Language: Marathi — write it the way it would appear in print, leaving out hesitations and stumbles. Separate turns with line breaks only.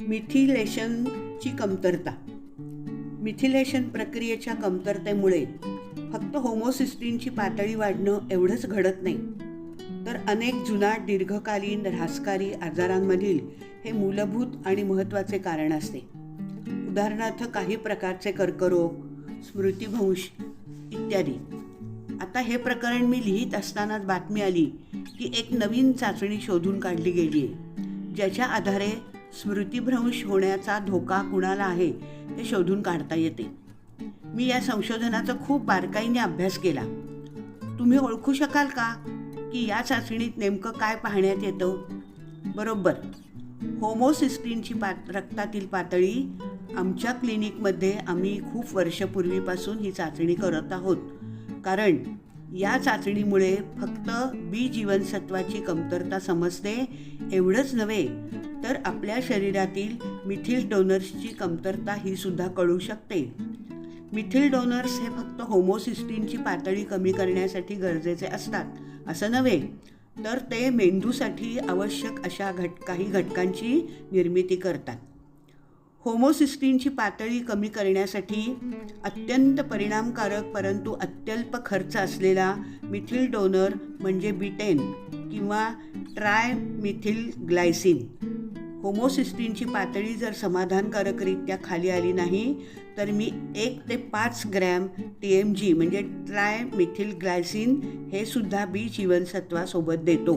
मिथिलेशनची कमतरता. मिथिलेशन प्रक्रियेच्या कमतरतेमुळे फक्त होमोसिस्टीनची पातळी वाढणं एवढंच घडत नाही, तर अनेक जुनाट दीर्घकालीन ऱ्हासकारी आजारांमधील हे मूलभूत आणि महत्त्वाचे कारण असते. उदाहरणार्थ काही प्रकारचे कर्करोग, स्मृतिभ्रंश इत्यादी. आता हे प्रकरण मी लिहित असतानाच बातमी आली की एक नवीन चाचणी शोधून काढली गेली आहे, ज्याच्या आधारे स्मृतिभ्रंश होण्याचा धोका कुणाला आहे हे शोधून काढता येते. मी या संशोधनाचा खूप बारकाईने अभ्यास केला. तुम्ही ओळखू शकाल का की या चाचणीत नेमकं काय पाहण्यात येतं? बरोबर, होमोसिस्टीनची रक्तातील पातळी. आमच्या क्लिनिकमध्ये आम्ही खूप वर्षपूर्वीपासून ही चाचणी करत आहोत, कारण या चाचणीमुळे फक्त बी जीवनसत्वाची कमतरता समजते एवढंच नव्हे, तर आपल्या शरीरातील मिथिल डोनर्सची कमतरता ही सुद्धा कळू शकते. मिथिल डोनर्स हे फक्त होमोसिस्टीनची पातळी कमी करण्यासाठी गरजेचे असतात असं नव्हे, तर ते मेंदूसाठी आवश्यक अशा काही घटकांची निर्मिती करतात. होमोसिस्टीनची पातळी कमी करण्यासाठी अत्यंत परिणामकारक परंतु अत्यल्प खर्च असलेला मिथिल डोनर म्हणजे B10 किंवा ट्रायमिथिल ग्लायसिन. होमोसिस्टीनची पातळी जर समाधानकारकरित्या खाली आली नाही, तर मी 1 ते 5 ग्रॅम TMG म्हणजे ट्रायमिथिल ग्लायसिन हे सुद्धा बी जीवनसत्वासोबत देतो.